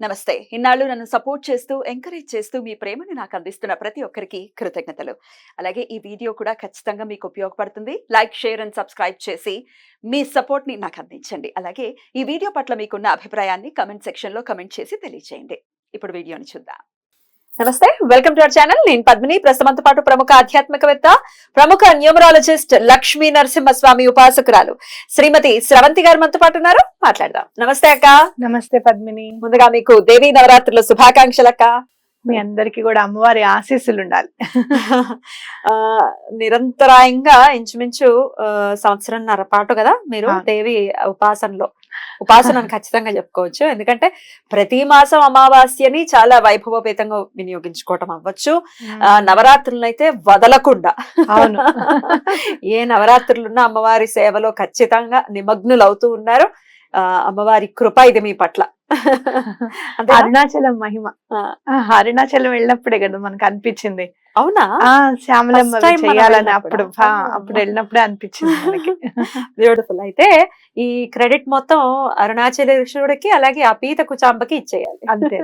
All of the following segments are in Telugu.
నమస్తే. ఇన్నాళ్ళు నన్ను సపోర్ట్ చేస్తూ, ఎంకరేజ్ చేస్తూ మీ ప్రేమని నాకు అందిస్తున్న ప్రతి ఒక్కరికి కృతజ్ఞతలు. అలాగే ఈ వీడియో కూడా ఖచ్చితంగా మీకు ఉపయోగపడుతుంది. లైక్, షేర్ అండ్ సబ్స్క్రైబ్ చేసి మీ సపోర్ట్‌ని నాకు అందించండి. అలాగే ఈ వీడియో పట్ల మీకున్న అభిప్రాయాన్ని కామెంట్ సెక్షన్‌లో కామెంట్ చేసి తెలియజేయండి. ఇప్పుడు వీడియోని చూద్దాం. నమస్తే, వెల్కమ్ టు అవర్ ఛానల్. నేను పద్మిని. ప్రస్తుతంతో పాటు ప్రముఖ ఆధ్యాత్మికవేత్త, ప్రముఖ న్యూమరాలజిస్ట్ లక్ష్మీ నరసింహస్వామి ఉపాసకురాలు శ్రీమతి స్రవంతి గారు మనతో పాటు ఉన్నారు. మాట్లాడదాం. నమస్తే అక్క. నమస్తే పద్మిని. ముందుగా మీకు దేవీ నవరాత్రుల శుభాకాంక్షలు అక్క. మీ అందరికి కూడా అమ్మవారి ఆశీస్సులు ఉండాలి. నిరంతరాయంగా ఇంచుమించు సంవత్సరంన్నర పాటు కదా మీరు దేవి ఉపాసనను ఖచ్చితంగా చెప్పుకోవచ్చు. ఎందుకంటే ప్రతి మాసం అమావాస్యని చాలా వైభవపేతంగా వినియోగించుకోవటం అవ్వచ్చు. నవరాత్రులను అయితే వదలకుండా అవును ఏ నవరాత్రులున్నా అమ్మవారి సేవలో ఖచ్చితంగా నిమగ్నులు అవుతూ ఉన్నారు. అమ్మవారి కృప ఇది మీ పట్ల. అరుణాచలం మహిమ. అరుణాచలం వెళ్ళినప్పుడే కదా మనకు అనిపించింది. అవునా? శ్యామలమ్మ చేయాలని అప్పుడు వెళ్ళినప్పుడే అనిపించింది మనకి. బ్యూటిఫుల్. అయితే ఈ క్రెడిట్ మొత్తం అరుణాచలేశ్వరుడికి అలాగే ఆ పీత కుచాంబకి ఇచ్చేయాలి. అంతే,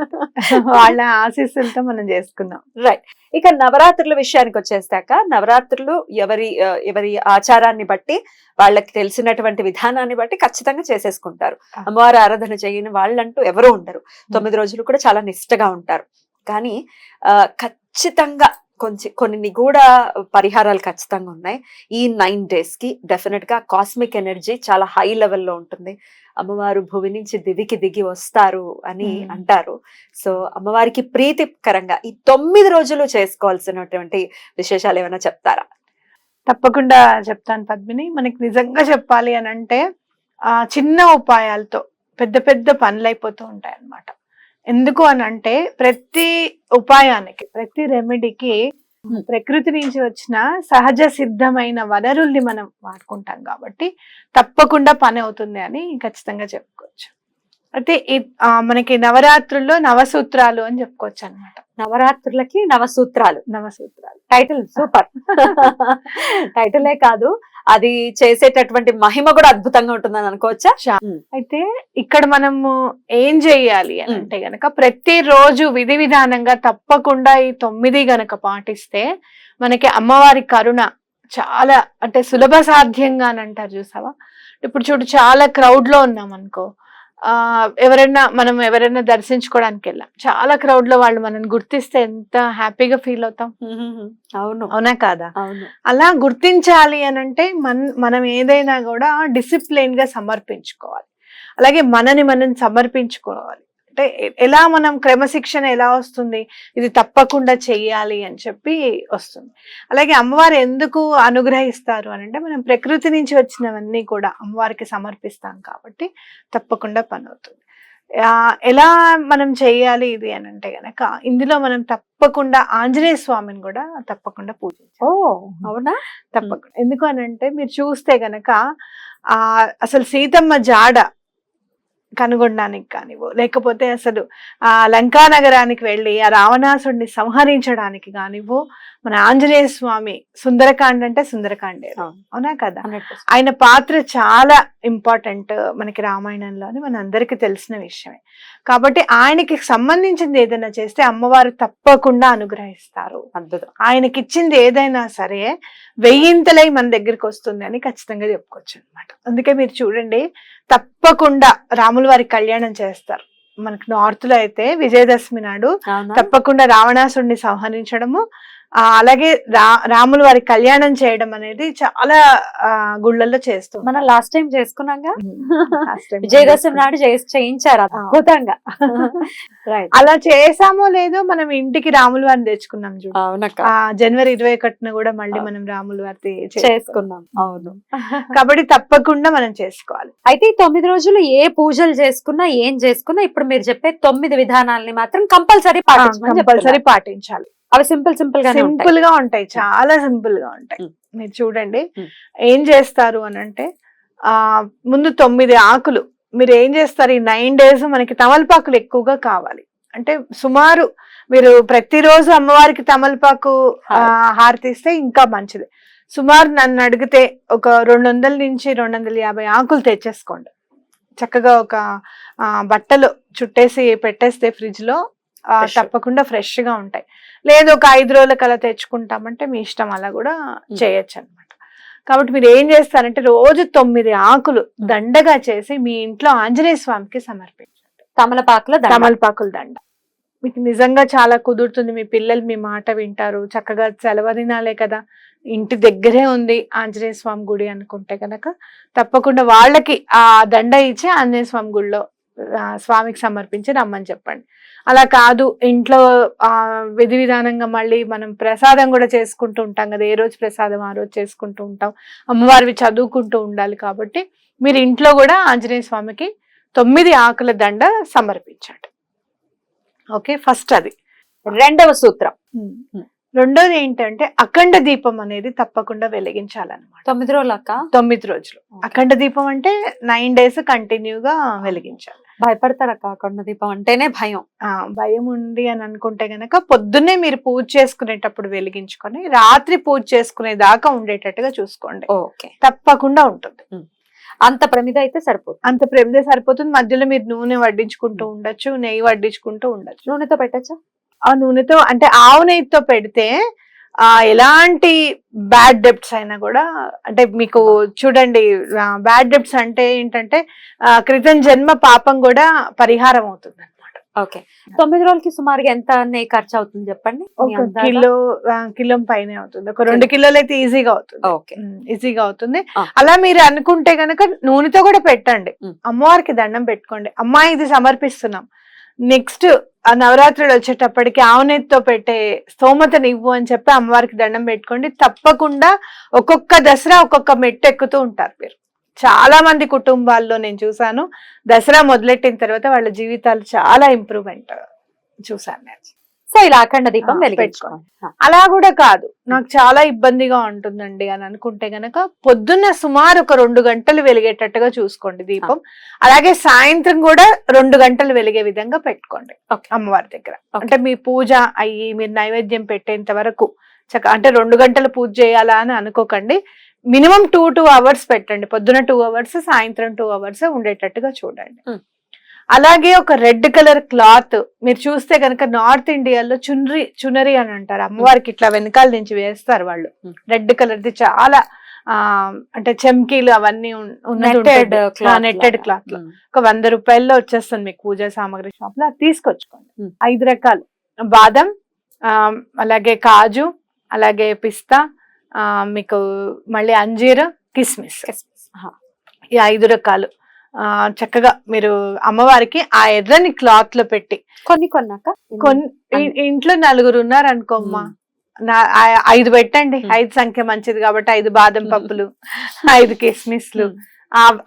వాళ్ళ ఆశీస్సులతో మనం చేసుకున్నాం. రైట్. ఇక నవరాత్రుల విషయానికి వచ్చేస్తాక, నవరాత్రులు ఎవరి ఆచారాన్ని బట్టి, వాళ్ళకి తెలిసినటువంటి విధానాన్ని బట్టి ఖచ్చితంగా చేసేసుకుంటారు. అమ్మవారి ఆరాధన చేయని వాళ్ళంటూ ఎవరూ ఉండరు. 9 రోజులు కూడా చాలా నిష్టగా ఉంటారు. కానీ ఖచ్చితంగా కొన్ని నిగూఢ పరిహారాలు ఖచ్చితంగా ఉన్నాయి. ఈ 9 days కి డెఫినెట్ గా కాస్మిక్ ఎనర్జీ చాలా హై లెవెల్లో ఉంటుంది. అమ్మవారు భూమి నుంచి దివికి దిగి వస్తారు అని అంటారు. సో అమ్మవారికి ప్రీతికరంగా ఈ 9 రోజులు చేసుకోవాల్సినటువంటి విశేషాలు ఏమైనా చెప్తారా? తప్పకుండా చెప్తాను పద్మిని. మనకి నిజంగా చెప్పాలి అని అంటే చిన్న ఉపాయాలతో పెద్ద పెద్ద పనులు అయిపోతూ ఉంటాయి అన్నమాట. ఎందుకు అని అంటే ప్రతి ఉపాయానికి, ప్రతి రెమెడీకి ప్రకృతి నుంచి వచ్చిన సహజ సిద్ధమైన వనరుల్ని మనం వాడుకుంటాం కాబట్టి తప్పకుండా పని అవుతుంది అని ఖచ్చితంగా చెప్పుకోవచ్చు. అయితే మనకి నవరాత్రుల్లో నవసూత్రాలు అని చెప్పుకోవచ్చు అన్నమాట. నవరాత్రులకి నవసూత్రాలు. Title super. టైటిలే కాదు, అది చేసేటటువంటి మహిమ కూడా అద్భుతంగా ఉంటుందని అనుకోవచ్చా? అయితే ఇక్కడ మనము ఏం చెయ్యాలి అని అంటే గనక ప్రతి రోజు విధి విధానంగా తప్పకుండా ఈ 9 గనక పాటిస్తే మనకి అమ్మవారి కరుణ చాలా అంటే సులభ సాధ్యంగా అని అంటారు చూసావా. ఇప్పుడు చూడు, చాలా క్రౌడ్ లో ఉన్నాం అనుకో, ఎవరైనా దర్శించుకోవడానికి వెళ్ళాం, చాలా క్రౌడ్ లో వాళ్ళు మనల్ని గుర్తిస్తే ఎంత హ్యాపీగా ఫీల్ అవుతాం. అవునా కాదా? అలా గుర్తించాలి అని అంటే మనం ఏదైనా కూడా డిసిప్లిన్ గా సమర్పించుకోవాలి. అలాగే మనం సమర్పించుకోవాలి. అంటే ఎలా మనం క్రమశిక్షణ ఎలా వస్తుంది, ఇది తప్పకుండా చెయ్యాలి అని చెప్పి వస్తుంది. అలాగే అమ్మవారు ఎందుకు అనుగ్రహిస్తారు అని అంటే మనం ప్రకృతి నుంచి వచ్చినవన్నీ కూడా అమ్మవారికి సమర్పిస్తాం కాబట్టి తప్పకుండా పని అవుతుంది. ఎలా మనం చెయ్యాలి ఇది అని అంటే గనక ఇందులో మనం తప్పకుండా ఆంజనేయ స్వామిని కూడా తప్పకుండా పూజించాలి. అవునా? తప్పకుండా. ఎందుకు అని అంటే మీరు చూస్తే గనక అసలు సీతమ్మ జాడ కనుగొనడానికి కానివ్వు, లేకపోతే అసలు ఆ లంకా నగరానికి వెళ్ళి ఆ రావణాసుడిని సంహరించడానికి కానివ్వు, మన ఆంజనేయ స్వామి సుందరకాండ అంటే సుందరకాండే. అవునా కదా? ఆయన పాత్ర చాలా ఇంపార్టెంట్ మనకి రామాయణంలో అని మన అందరికి తెలిసిన విషయమే. కాబట్టి ఆయనకి సంబంధించింది ఏదైనా చేస్తే అమ్మవారు తప్పకుండా అనుగ్రహిస్తారు. అద్భుతం. ఆయనకి ఇచ్చింది ఏదైనా సరే 1000 మన దగ్గరికి వస్తుంది అని ఖచ్చితంగా చెప్పుకోవచ్చు అనమాట. అందుకే మీరు చూడండి, తప్పకుండా రాముల వారి కళ్యాణం చేస్తారు. మనకి నార్త్ లో అయితే విజయదశమి నాడు తప్పకుండా రావణాసుడిని సంహరించడము, అలాగే రాముల వారి కళ్యాణం చేయడం అనేది చాలా గుళ్ళల్లో చేస్తాం. మనం లాస్ట్ టైం చేసుకున్నాగా, విజయదశమి నాడు చేయించారు అద్భుతంగా. అలా చేసామో లేదో మనం ఇంటికి రాముల వారిని తెచ్చుకున్నాం చూడు. జనవరి 21న కూడా మళ్ళీ మనం రాముల వారి చేసుకున్నాం. అవును. కాబట్టి తప్పకుండా మనం చేసుకోవాలి. అయితే 9 రోజులు ఏ పూజలు చేసుకున్నా, ఏం చేసుకున్నా, ఇప్పుడు మీరు చెప్పే 9 విధానాలని మాత్రం కంపల్సరీ పాటించాలి. అవి సింపుల్ గా ఉంటాయి, చాలా సింపుల్ గా ఉంటాయి. మీరు చూడండి ఏం చేస్తారు అని అంటే, ముందు 9 ఆకులు మీరు ఏం చేస్తారు, ఈ 9 days మనకి తమలపాకులు ఎక్కువగా కావాలి. అంటే సుమారు మీరు ప్రతిరోజు అమ్మవారికి తమలపాకు హారతిస్తే ఇంకా మంచిది. సుమారు నన్ను అడిగితే ఒక 200 నుంచి 250 ఆకులు తెచ్చేసుకోండి. చక్కగా ఒక బట్టలు చుట్టేసి పెట్టేస్తే ఫ్రిడ్జ్ లో Fresh. తప్పకుండా ఫ్రెష్ గా ఉంటాయి. లేదు ఒక 5 రోజులకు అలా తెచ్చుకుంటామంటే మీ ఇష్టం, అలా కూడా చేయొచ్చు అనమాట. కాబట్టి మీరు ఏం చేస్తారంటే రోజు 9 ఆకులు దండగా చేసి మీ ఇంట్లో ఆంజనేయ స్వామికి సమర్పించండి. తమలపాకుల దండ మీకు నిజంగా చాలా కుదురుతుంది. మీ పిల్లలు మీ మాట వింటారు. చక్కగా సెలవుదినాలే కదా, ఇంటి దగ్గరే ఉంది ఆంజనేయ స్వామి గుడి అనుకుంటే కనుక తప్పకుండా వాళ్ళకి ఆ దండ ఇచ్చి ఆంజనేయ స్వామి గుడిలో స్వామికి సమర్పించి రమ్మని చెప్పండి. అలా కాదు ఇంట్లో విధి విధానంగా మళ్ళీ మనం ప్రసాదం కూడా చేసుకుంటూ ఉంటాం కదా, ఏ రోజు ప్రసాదం ఆ రోజు చేసుకుంటూ ఉంటాం, అమ్మవారివి చదువుకుంటూ ఉండాలి. కాబట్టి మీరు ఇంట్లో కూడా ఆంజనేయ స్వామికి 9 ఆకుల దండ సమర్పించండి. ఓకే, ఫస్ట్ అది. రెండవ సూత్రం, రెండోది ఏంటంటే అఖండ దీపం అనేది తప్పకుండా వెలిగించాలన్నమాట. 9 రోజులు అక్క, 9 రోజులు అఖండ దీపం అంటే 9 days కంటిన్యూగా వెలిగించాలి. భయపడతారు అక్క, అఖండ దీపం అంటేనే భయం. భయం ఉంది అని అనుకుంటే గనక పొద్దున్నే మీరు పూజ చేసుకునేటప్పుడు వెలిగించుకొని రాత్రి పూజ చేసుకునే దాకా ఉండేటట్టుగా చూసుకోండి. ఓకే, తప్పకుండా ఉంటుంది. అంత ప్రమిద అయితే సరిపోతుంది. అంత ప్రమిద సరిపోతుంది. మధ్యలో మీరు నూనె వడ్డించుకుంటూ ఉండొచ్చు, నెయ్యి వడ్డించుకుంటూ ఉండొచ్చు. నూనెతో పెట్టచ్చా? ఆ నూనెతో అంటే ఆవు నెయ్యితో పెడితే ఎలాంటి బ్యాడ్ డెప్ట్స్ అయినా కూడా, అంటే మీకు చూడండి, బ్యాడ్ డెప్ట్స్ అంటే ఏంటంటే క్రితం జన్మ పాపం కూడా పరిహారం అవుతుంది అనమాట. ఓకే, 9 రోజులకి సుమారుగా ఎంత నెయ్యి ఖర్చు అవుతుంది చెప్పండి? ఒక కిలో పైన అవుతుంది. ఒక 2 కిలోలు అయితే ఈజీగా అవుతుంది. ఓకే, ఈజీగా అవుతుంది. అలా మీరు అనుకుంటే గనక నూనెతో కూడా పెట్టండి. అమ్మవారికి దండం పెట్టుకోండి, అమ్మా ఇది సమర్పిస్తున్నాం, నెక్స్ట్ ఆ నవరాత్రులు వచ్చేటప్పటికి ఆవునెత్తితో పెట్టే స్తోమతని ఇవ్వు అని చెప్పి అమ్మవారికి దండం పెట్టుకోండి. తప్పకుండా ఒక్కొక్క దసరా ఒక్కొక్క మెట్టు ఎక్కుతూ ఉంటారు మీరు. చాలా మంది కుటుంబాల్లో నేను చూసాను, దసరా మొదలెట్టిన తర్వాత వాళ్ళ జీవితాలు చాలా ఇంప్రూవ్మెంట్ చూసాను నేను. సో ఇలా అఖండ దీపం వెలిగించుకోండి. అలా కూడా కాదు, నాకు చాలా ఇబ్బందిగా ఉంటుందండి అని అనుకుంటే గనక పొద్దున్న సుమారు ఒక 2 గంటలు వెలిగేటట్టుగా చూసుకోండి దీపం. అలాగే సాయంత్రం కూడా 2 గంటలు వెలిగే విధంగా పెట్టుకోండి అమ్మవారి దగ్గర. అంటే మీ పూజ అయ్యి మీరు నైవేద్యం పెట్టేంత వరకు అంటే 2 గంటలు పూజ చేయాలా అని అనుకోకండి. మినిమం 2 hours పెట్టండి. పొద్దున 2 hours, సాయంత్రం 2 hours ఉండేటట్టుగా చూడండి. అలాగే ఒక రెడ్ కలర్ క్లాత్ మీరు చూస్తే కనుక నార్త్ ఇండియాలో చునరి అని అంటారు, అమ్మవారికి ఇట్లా వెనకాల నుంచి వేస్తారు వాళ్ళు. రెడ్ కలర్ది చాలా అంటే చెమ్కీలు అవన్నీ నెట్టెడ్ క్లాత్ లో ఒక 100 రూపాయల్లో వచ్చేస్తుంది మీకు పూజా సామాగ్రి షాప్ లో. అది తీసుకొచ్చుకోండి. 5 రకాలు బాదం, అలాగే కాజు, అలాగే పిస్తా, మీకు మళ్ళీ అంజీర్, కిస్మిస్, ఈ 5 రకాలు చక్కగా మీరు అమ్మవారికి ఆ ఎర్రని క్లాత్ లో పెట్టి ఇంట్లో 4 ఉన్నారు అనుకోమ్మా, 5 పెట్టండి. 5 సంఖ్య మంచిది కాబట్టి 5 బాదం పప్పులు, 5 కిస్మిస్లు,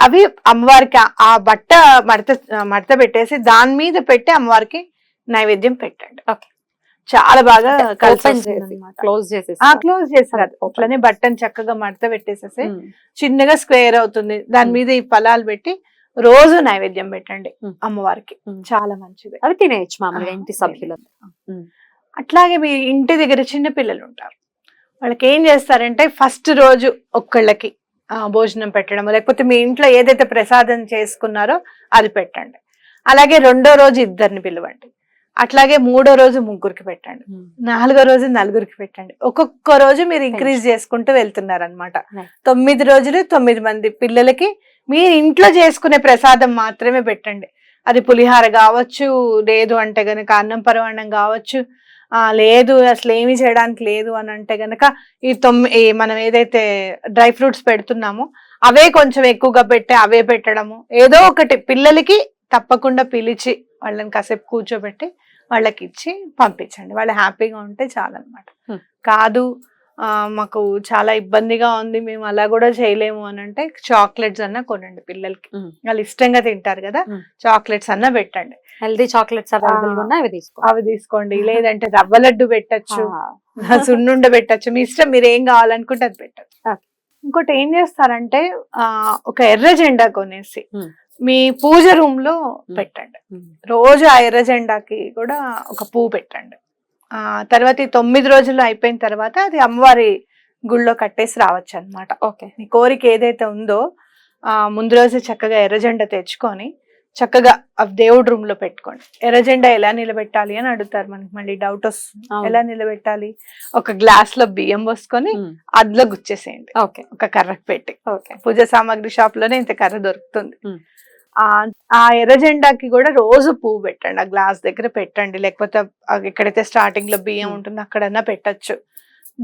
అవి అమ్మవారికి ఆ బట్ట మడత పెట్టేసి దాని మీద పెట్టి అమ్మవారికి నైవేద్యం పెట్టండి. చాలా బాగా క్లోజ్ చేసారు. అట్లనే బట్టను చక్కగా మడత పెట్టేసేసి చిన్నగా స్క్వేర్ అవుతుంది, దాని మీద ఈ ఫలాలు పెట్టి రోజు నైవేద్యం పెట్టండి అమ్మవారికి. చాలా మంచిది. అవి తినేయచ్చు మామూలుగా ఇంటి సభ్యులు. అట్లాగే మీ ఇంటి దగ్గర చిన్న పిల్లలు ఉంటారు, వాళ్ళకి ఏం చేస్తారంటే ఫస్ట్ రోజు ఒక్కళ్ళకి భోజనం పెట్టడం, లేకపోతే మీ ఇంట్లో ఏదైతే ప్రసాదం చేసుకున్నారో అది పెట్టండి. అలాగే 2వ రోజు 2 పిలవండి. అట్లాగే 3వ రోజు 3 పెట్టండి. 4వ రోజు 4 పెట్టండి. ఒక్కొక్క రోజు మీరు ఇంక్రీజ్ చేసుకుంటూ వెళ్తున్నారు అనమాట. 9 రోజులు 9 మంది పిల్లలకి మీరు ఇంట్లో చేసుకునే ప్రసాదం మాత్రమే పెట్టండి. అది పులిహార కావచ్చు, లేదు అంటే గనక అన్నం పరమాన్నం కావచ్చు, లేదు అసలు ఏమి చేయడానికి లేదు అని అంటే గనక ఈ మనం ఏదైతే డ్రై ఫ్రూట్స్ పెడుతున్నామో అవే కొంచెం ఎక్కువగా పెట్టి అవే పెట్టడము. ఏదో ఒకటి పిల్లలకి తప్పకుండా పిలిచి వాళ్ళని కాసేపు కూర్చోబెట్టి వాళ్ళకి ఇచ్చి పంపించండి. వాళ్ళు హ్యాపీగా ఉంటే చాలన్నమాట. కాదు మాకు చాలా ఇబ్బందిగా ఉంది, మేము అలా కూడా చేయలేము అని అంటే చాక్లెట్స్ అన్నా కొనండి పిల్లలకి, వాళ్ళు ఇష్టంగా తింటారు కదా. చాక్లెట్స్ అన్నా పెట్టండి. హెల్దీ చాక్లెట్స్ అవి తీసుకోండి. లేదంటే రవ్వ లడ్డు పెట్టచ్చు, సున్నుండ పెట్టచ్చు, మీ ఇష్టం. మీరు ఏం కావాలనుకుంటే అది పెట్టచ్చు. ఇంకోటి ఏం చేస్తారంటే ఒక ఎర్ర జెండా కొనేసి మీ పూజ రూమ్ లో పెట్టండి. రోజు ఆ ఎర్ర జెండాకి కూడా ఒక పువ్వు పెట్టండి. తర్వాత 9 రోజులు అయిపోయిన తర్వాత అది అమ్మవారి గుళ్ళో కట్టేసి రావచ్చు అనమాట. ఓకే, మీ కోరిక ఏదైతే ఉందో ముందు రోజు చక్కగా ఎర్రజెండా తెచ్చుకొని చక్కగా ఆ దేవుడి రూమ్ లో పెట్టుకోండి. ఎర్రజెండా ఎలా నిలబెట్టాలి అని అడుగుతారు మనకి, మళ్ళీ డౌట్ వస్తుంది. ఎలా నిలబెట్టాలి? ఒక గ్లాస్ లో బియ్యం పోసుకొని అందులో గుచ్చేసేయండి, ఒక కర్రకు పెట్టి. పూజ సామాగ్రి షాప్ లోనే ఇంత కర్ర దొరుకుతుంది. ఆ ఎర్రజెండాకి కూడా రోజు పువ్వు పెట్టండి, ఆ గ్లాస్ దగ్గర పెట్టండి, లేకపోతే ఎక్కడైతే స్టార్టింగ్ లో బియ్యం ఉంటుందో అక్కడన్నా పెట్టచ్చు.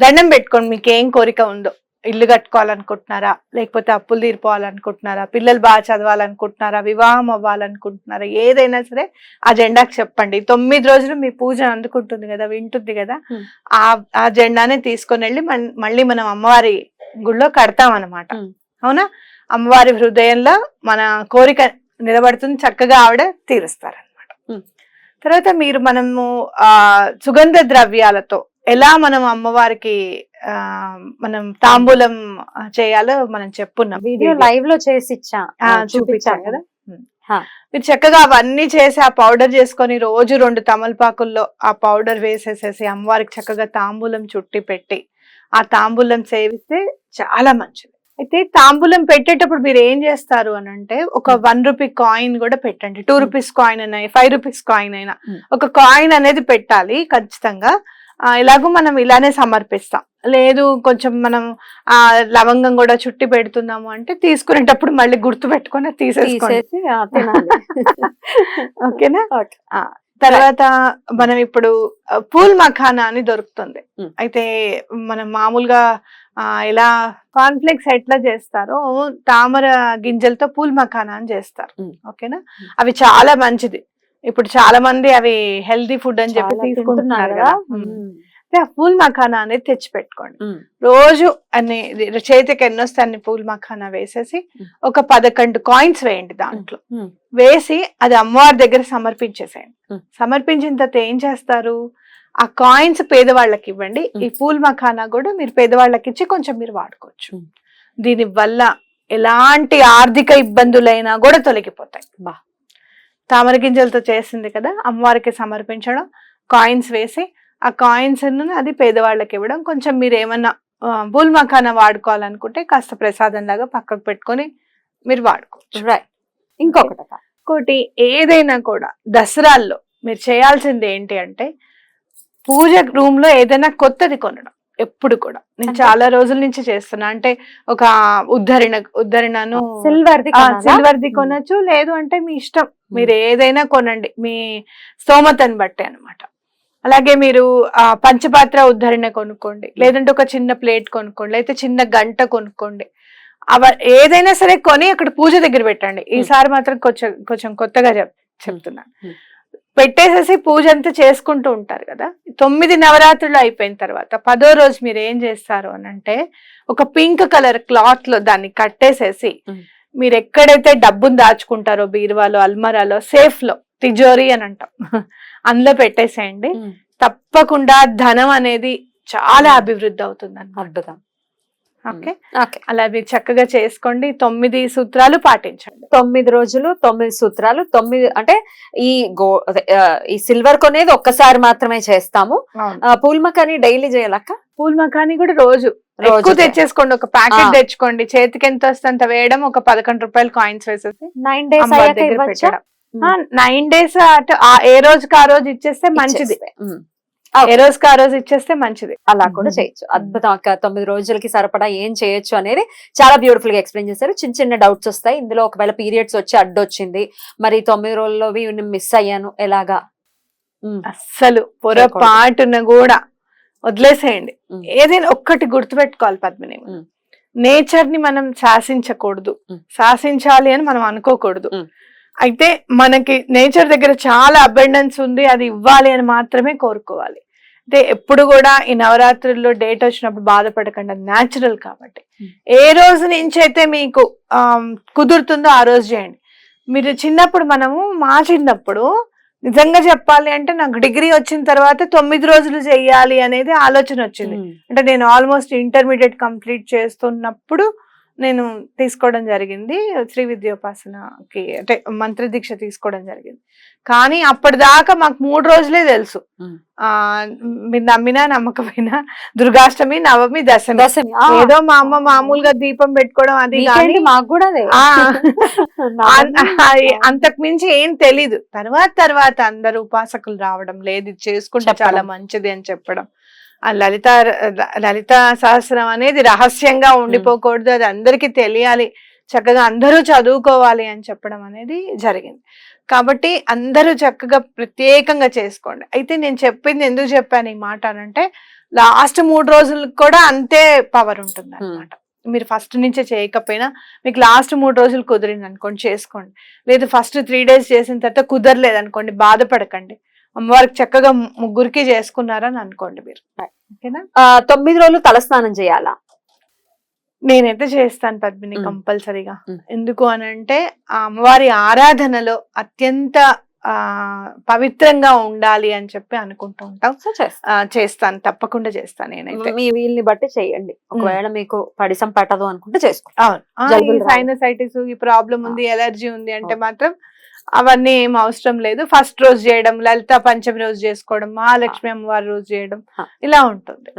దండం పెట్టుకోండి, మీకు ఏం కోరిక ఉందో. ఇల్లు కట్టుకోవాలనుకుంటున్నారా, లేకపోతే అప్పులు తీరిపోవాలనుకుంటున్నారా, పిల్లలు బాగా చదవాలనుకుంటున్నారా, వివాహం అవ్వాలనుకుంటున్నారా, ఏదైనా సరే ఆ జెండాకి చెప్పండి. 9 రోజులు మీ పూజ అందుకుంటుంది కదా, వింటుంది కదా, ఆ జెండానే తీసుకొని వెళ్ళి మళ్ళీ మనం అమ్మవారి గుళ్ళో కడతాం అన్నమాట. అవునా? అమ్మవారి హృదయంలో మన కోరిక నిలబడుతుంది, చక్కగా ఆవిడ తీరుస్తారనమాట. తర్వాత మనము సుగంధ ద్రవ్యాలతో ఎలా మనం అమ్మవారికి మనం తాంబూలం చేయాలో మనం చెప్పున్నాం, వీడియో లైవ్ లో చేసి చూపించాం కదా. మీరు చక్కగా అవన్నీ చేసి ఆ పౌడర్ చేసుకొని రోజు 2 తమలపాకుల్లో ఆ పౌడర్ వేసేసేసి అమ్మవారికి చక్కగా తాంబూలం చుట్టి పెట్టి ఆ తాంబూలం సేవిస్తే చాలా మంచిది. అయితే తాంబూలం పెట్టేటప్పుడు మీరు ఏం చేస్తారు అని అంటే, ఒక 1 రూపీ కాయిన్ కూడా పెట్టండి. 2 రూపీస్ కాయిన్ అయినా 5 రూపీస్ కాయిన్ అయినా ఒక కాయిన్ అనేది పెట్టాలి ఖచ్చితంగా. ఇలాగూ మనం ఇలానే సమర్పిస్తాం. లేదు కొంచెం మనం లవంగం కూడా చుట్టి పెడుతున్నాము అంటే తీసుకునేటప్పుడు మళ్ళీ గుర్తు పెట్టుకొని తీసేసుకోండి. ఓకేనా? తర్వాత మనం ఇప్పుడు పూల్ మఖానా అని దొరుకుతుంది. అయితే మనం మామూలుగా ఇలా కాన్ఫ్లెక్స్ ఎట్లా చేస్తారో తామర గింజలతో పూల్ మఖానా అని చేస్తారు. ఓకేనా? అవి చాలా మంచిది. ఇప్పుడు చాలా మంది అవి హెల్దీ ఫుడ్ అని చెప్పి తీసుకుంటున్నారు కదా. ఆ పూల్ మఖానా అనేది తెచ్చి పెట్టుకోండి. రోజు చేతికి ఎన్నొస్తే అన్ని పూల్ మఖానా వేసేసి ఒక 11 కాయిన్స్ వేయండి దాంట్లో. వేసి అది అమ్మవారి దగ్గర సమర్పించేసేయండి. సమర్పించిన తర్వాత ఏం చేస్తారు, ఆ కాయిన్స్ పేదవాళ్ళకి ఇవ్వండి. ఈ పూల్ మఖానా కూడా మీరు పేదవాళ్ళకి ఇచ్చి కొంచెం మీరు వాడుకోవచ్చు. దీని వల్ల ఎలాంటి ఆర్థిక ఇబ్బందులైనా కూడా తొలగిపోతాయి. తామర గింజలతో చేసింది కదా, అమ్మవారికి సమర్పించడం, కాయిన్స్ వేసి ఆ కాయిన్స్ అది పేదవాళ్ళకి ఇవ్వడం. కొంచెం మీరు ఏమన్నా పూల్ మఖానా వాడుకోవాలనుకుంటే కాస్త ప్రసాదం లాగా పక్కకు పెట్టుకొని మీరు వాడుకోవచ్చు. ఇంకొకటి ఏదైనా కూడా దసరాల్లో మీరు చేయాల్సింది ఏంటి అంటే, పూజ రూమ్ లో ఏదైనా కొత్తది కొనడం. ఎప్పుడు కూడా నేను చాలా రోజుల నుంచి చేస్తున్నా. అంటే ఒక ఉద్ధరణను సిల్వర్ది కొనొచ్చు, లేదు అంటే మీ ఇష్టం, మీరు ఏదైనా కొనండి మీ స్తోమతను బట్టి అన్నమాట. అలాగే మీరు పంచపాత్ర ఉద్ధరణ కొనుక్కోండి, లేదంటే ఒక చిన్న ప్లేట్ కొనుక్కోండి, లేకపోతే చిన్న గంట కొనుక్కోండి. ఏదైనా సరే కొని అక్కడ పూజ దగ్గర పెట్టండి. ఈసారి మాత్రం కొంచెం కొత్తగా చెప్తున్నాను. పెట్టేసేసి పూజ అంతా చేసుకుంటూ ఉంటారు కదా. 9 నవరాత్రులు అయిపోయిన తర్వాత 10వ రోజు మీరు ఏం చేస్తారు అని అంటే, ఒక పింక్ కలర్ క్లాత్ లో దాన్ని కట్టేసేసి మీరు ఎక్కడైతే డబ్బును దాచుకుంటారో బీరువాలో, అల్మరాలో, సేఫ్ లో, తిజోరీ అని అంటాం, అందులో పెట్టేసేయండి. తప్పకుండా ధనం అనేది చాలా అభివృద్ధి అవుతుంది. అద్భుతం. ఓకే, అలా మీరు చక్కగా చేసుకోండి. 9 సూత్రాలు పాటించండి. 9 రోజులు 9 సూత్రాలు. 9 అంటే ఈ సిల్వర్ కొనేది ఒక్కసారి మాత్రమే చేస్తాము. పూల్ మఖానీ డైలీ చేయాలక్క? పూల్ మఖానీ కూడా రోజు ఎక్కువ తెచ్చేసుకోండి. ఒక ప్యాకెట్ తెచ్చుకోండి, చేతికి ఎంత వస్తే అంత వేయడం. ఒక 11 రూపాయలు కాయిన్స్ వేసేసి 9 days పెట్టడం. 9 days ఏ రోజుకి ఆ రోజు ఇచ్చేస్తే మంచిది. ఏ రోజుకి ఆ రోజు ఇచ్చేస్తే మంచిది. అలా కూడా చేయొచ్చు. అద్భుతం అక్క. 9 రోజులకి సరిపడా ఏం చేయొచ్చు అనేది చాలా బ్యూటిఫుల్ గా ఎక్స్ప్లెయిన్ చేశారు. చిన్న చిన్న డౌట్స్ వస్తాయి ఇందులో. ఒకవేళ పీరియడ్స్ వచ్చి అడ్డొచ్చింది, మరి 9 రోజుల్లోవి మిస్ అయ్యాను, ఎలాగా? అస్సలు పొరపాటున కూడా వదిలేసేయండి. ఏదైనా ఒక్కటి గుర్తుపెట్టుకోవాలి పద్మిని, నేచర్ ని మనం శాసించకూడదు, శాసించాలి అని మనం అనుకోకూడదు. అయితే మనకి నేచర్ దగ్గర చాలా అబండెన్స్ ఉంది, అది ఇవ్వాలి అని మాత్రమే కోరుకోవాలి. అంటే ఎప్పుడు కూడా ఈ నవరాత్రుల్లో డేట్ వచ్చినప్పుడు బాధపడకండి, న్యాచురల్ కాబట్టి. ఏ రోజు నుంచి అయితే మీకు కుదురుతుందో ఆ రోజు చేయండి. మీరు చిన్నప్పుడు మా చిన్నప్పుడు నిజంగా చెప్పాలి అంటే, నాకు డిగ్రీ వచ్చిన తర్వాత 9 రోజులు చెయ్యాలి అనేది ఆలోచన వచ్చింది. అంటే నేను ఆల్మోస్ట్ ఇంటర్మీడియట్ కంప్లీట్ చేస్తున్నప్పుడు నేను తీసుకోవడం జరిగింది. శ్రీ విద్యోపాసనకి అంటే మంత్ర దీక్ష తీసుకోవడం జరిగింది. కానీ అప్పటిదాకా మాకు 3 రోజులే తెలుసు. మీరు నమ్మినా నమ్మకపోయినా దుర్గాష్టమి, నవమి, దశమి. ఏదో మా అమ్మ మామూలుగా దీపం పెట్టుకోవడం అది కానీ మాకు కూడా అంతకు మించి ఏం తెలీదు. తర్వాత అందరు ఉపాసకులు రావడం, లేదు ఇది చేసుకుంటే చాలా మంచిది అని చెప్పడం. ఆ లలిత సహస్రం అనేది రహస్యంగా ఉండిపోకూడదు, అది అందరికీ తెలియాలి, చక్కగా అందరూ చదువుకోవాలి అని చెప్పడం అనేది జరిగింది. కాబట్టి అందరూ చక్కగా ప్రత్యేకంగా చేసుకోండి. అయితే నేను చెప్పింది ఎందుకు చెప్పాను ఈ మాట అనంటే, లాస్ట్ 3 రోజులకు కూడా అంతే పవర్ ఉంటుంది అనమాట. మీరు ఫస్ట్ నుంచే చేయకపోయినా మీకు లాస్ట్ 3 రోజులు కుదిరింది అనుకోండి, చేసుకోండి. లేదు ఫస్ట్ 3 days చేసిన తర్వాత కుదరలేదు అనుకోండి, బాధపడకండి. అమ్మవారికి చక్కగా ముగ్గురికి చేసుకున్నారని అనుకోండి మీరు. ఓకేనా? 9 రోజులు తలస్నానం చేయాలా? నేనైతే చేస్తాను పద్మిని, కంపల్సరీగా. ఎందుకు అనంటే ఆ అమ్మవారి ఆరాధనలో అత్యంత పవిత్రంగా ఉండాలి అని చెప్పి అనుకుంటూ ఉంటాం. చేస్తాను, తప్పకుండా చేస్తాను నేనైతే. మీ వీళ్ళని బట్టి చేయండి. ఒకవేళ మీకు పడిసం పట్టదు అనుకుంటే చేసుకో. అవును, సైనసైటిస్ ఈ ప్రాబ్లం ఉంది, ఎలర్జీ ఉంది అంటే మాత్రం అవన్నీ ఏం అవసరం లేదు. ఫస్ట్ రోజు చేయడం, లలిత పంచమి రోజు చేసుకోవడం, మహాలక్ష్మి అమ్మవారి రోజు చేయడం, ఇలా ఉంటుంది.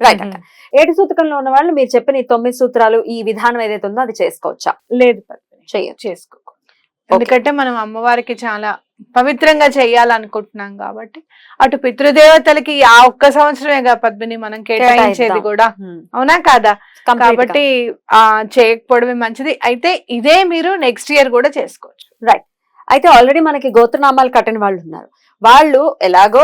రైట్ అక్క. 7 సూత్రంలో ఉన్న వాళ్ళు మీరు చెప్పిన ఈ 9 సూత్రాలు, ఈ విధానం ఏదైతే ఉందో అది చేసుకోవచ్చా? లేదు, చేసుకోకూడదు. ఎందుకంటే మనం అమ్మవారికి చాలా పవిత్రంగా చెయ్యాలనుకుంటున్నాం కాబట్టి, అటు పితృదేవతలకి ఆ ఒక్క సంవత్సరమే పద్మిని మనం కేటాయించేది కూడా, అవునా కాదా? కాబట్టి చేయకపోవడమే మంచిది. అయితే ఇదే మీరు నెక్స్ట్ ఇయర్ కూడా చేసుకోవచ్చు. రైట్. అయితే ఆల్రెడీ మనకి గోత్రనామాలు కట్టిన వాళ్ళు ఉన్నారు. వాళ్ళు ఎలాగో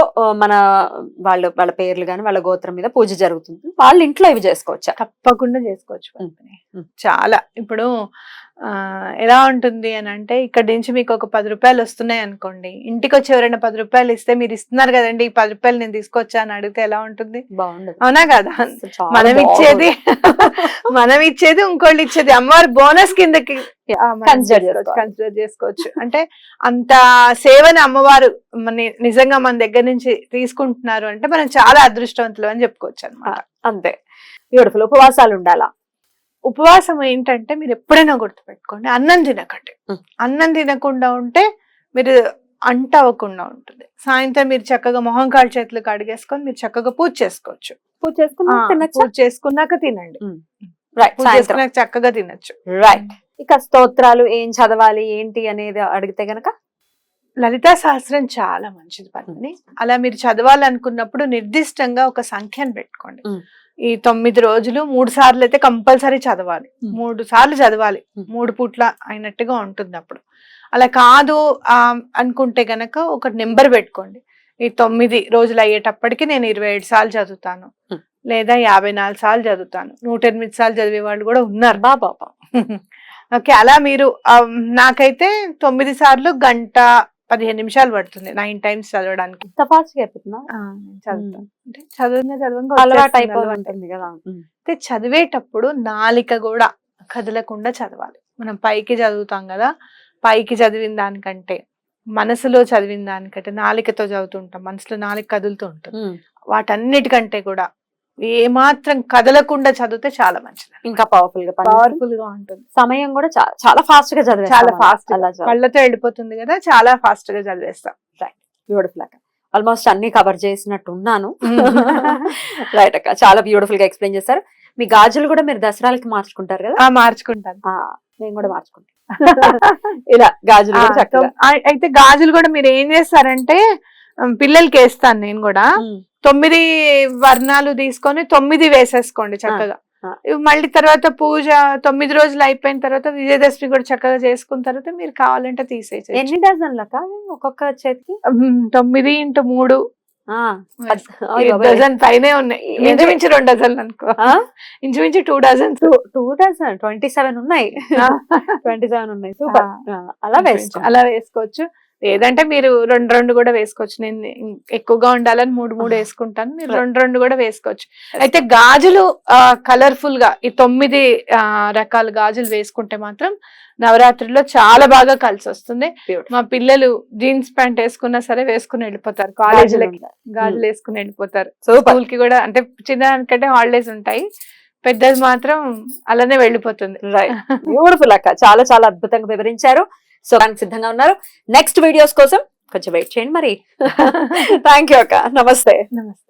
వాళ్ళ పేర్లు గాని వాళ్ళ గోత్రం మీద పూజ జరుగుతుంది, వాళ్ళ ఇంట్లో ఇవి చేసుకోవచ్చా? తప్పకుండా చేసుకోవచ్చు. చాలా ఇప్పుడు ఎలా ఉంటుంది అని అంటే, ఇక్కడి నుంచి మీకు ఒక 10 రూపాయలు వస్తున్నాయి అనుకోండి, ఇంటికి వచ్చి ఎవరైనా 10 రూపాయలు ఇస్తే, మీరు ఇస్తున్నారు కదండి ఈ 10 రూపాయలు నేను తీసుకొచ్చా అని అడిగితే ఎలా ఉంటుంది? బాగుండదు, అవునా కదా? మనం ఇచ్చేది ఇంకోళ్ళు ఇచ్చేది అమ్మవారి బోనస్ కిందకి కన్సిడర్ చేసుకోవచ్చు. అంటే అంత సేవని అమ్మవారు నిజంగా మన దగ్గర నుంచి తీసుకుంటున్నారు అంటే మనం చాలా అదృష్టవంతులు అని చెప్పుకోవచ్చు అనమాట. అంతే. బ్యూటిఫుల్. ఉపవాసాలు ఉండాలా? ఉపవాసం ఏంటంటే, మీరు ఎప్పుడైనా గుర్తుపెట్టుకోండి, అన్నం తినకండి. అన్నం తినకుండా ఉంటే మీరు అంట అవ్వకుండా ఉంటుంది. సాయంత్రం మీరు చక్కగా మొహం కాళ్ళు చేతులు కడిగేసుకొని మీరు చక్కగా పూజ చేసుకోవచ్చు. పూజ చేసుకున్నాక తినండి. చక్కగా తినచ్చు. రైట్. ఇక స్తోత్రాలు ఏం చదవాలి ఏంటి అనేది అడిగితే గనక, లలితా సహస్రం చాలా మంచిది పద్మిని. అలా మీరు చదవాలనుకున్నప్పుడు నిర్దిష్టంగా ఒక సంఖ్యను పెట్టుకోండి. ఈ 9 రోజులు 3 సార్లు అయితే కంపల్సరీ చదవాలి. 3 సార్లు చదవాలి, 3 పూట్ల అయినట్టుగా ఉంటుంది. అప్పుడు అలా కాదు అనుకుంటే గనక ఒక నెంబర్ పెట్టుకోండి. ఈ 9 రోజులు అయ్యేటప్పటికి నేను 27 సార్లు చదువుతాను, లేదా 54 సార్లు చదువుతాను, 108 సార్లు చదివే వాళ్ళు కూడా ఉన్నారు. బాబా. ఓకే, అలా మీరు నాకైతే 9 సార్లు గంట 15 నిమిషాలు పడుతుంది 9 times చదవడానికి. చదివేటప్పుడు నాలిక కూడా కదలకుండా చదవాలి. మనం పైకి చదువుతాం కదా, పైకి చదివిన దానికంటే మనసులో చదివిన దానికంటే నాలికతో చదువుతుంటాం, మనసులో నాలిక కదులుతూ ఉంటుంది. వాటన్నిటికంటే కూడా ఏమాత్రం కదలకుండా చదివితే చాలా మంచిది, ఇంకా పవర్ఫుల్ గా ఉంటుంది. సమయం కూడా చాలా ఫాస్ట్ గా చదివేస్తాం, చాలా ఫాస్ట్ కళ్ళతో వెళ్ళిపోతుంది కదా, చాలా ఫాస్ట్ గా చదివేస్తాం. బ్యూటిఫుల్ అక్క. ఆల్మోస్ట్ అన్ని కవర్ చేసినట్టు ఉన్నాను. రైట్ అక్క, చాలా బ్యూటిఫుల్ గా ఎక్స్ప్లెయిన్ చేస్తారు. మీ గాజులు కూడా మీరు దసరాలకి మార్చుకుంటారు కదా? మార్చుకుంటాను, నేను కూడా మార్చుకుంటాను. ఇలా గాజులు అయితే గాజులు కూడా మీరు ఏం చేస్తారంటే, పిల్లలకి వేస్తాను నేను కూడా. 9 వర్ణాలు తీసుకొని 9 వేసేసుకోండి చక్కగా. మళ్ళీ తర్వాత పూజ 9 రోజులు అయిపోయిన తర్వాత విజయదశమి కూడా చక్కగా చేసుకున్న తర్వాత మీరు కావాలంటే తీసేసి. ఎన్ని డజన్లక ఒక్కొక్క చేతికి? 9 x 3 డజన్ పైనే ఉన్నాయి. ఇంచుమించు 2 డజన్లు అనుకో, ఇంచుమించు 2 డజన్స్. 27 ఉన్నాయి. 27 ఉన్నాయి. అలా వేసుకోవచ్చు. లేదంటే మీరు 2 కూడా వేసుకోవచ్చు. నేను ఎక్కువగా ఉండాలని 3 వేసుకుంటాను, మీరు 2 కూడా వేసుకోవచ్చు. అయితే గాజులు కలర్ఫుల్ గా ఈ 9 రకాల గాజులు వేసుకుంటే మాత్రం నవరాత్రిలో చాలా బాగా కలిసి వస్తుంది. మా పిల్లలు జీన్స్ ప్యాంట్ వేసుకున్నా సరే వేసుకుని వెళ్ళిపోతారు, కాలేజీలకి గాజులు వేసుకుని వెళ్ళిపోతారు. స్కూల్ కి కూడా, అంటే చిన్నదానికంటే హాలిడేస్ ఉంటాయి, పెద్దది మాత్రం అలానే వెళ్ళిపోతుంది. రైట్, బ్యూటిఫుల్ అక్క, చాలా చాలా అద్భుతంగా వివరించారు. సో దానికి సిద్ధంగా ఉన్నారు. నెక్స్ట్ వీడియోస్ కోసం కొంచెం వెయిట్ చేయండి మరి. థ్యాంక్ యూ అక్క, నమస్తే. నమస్తే.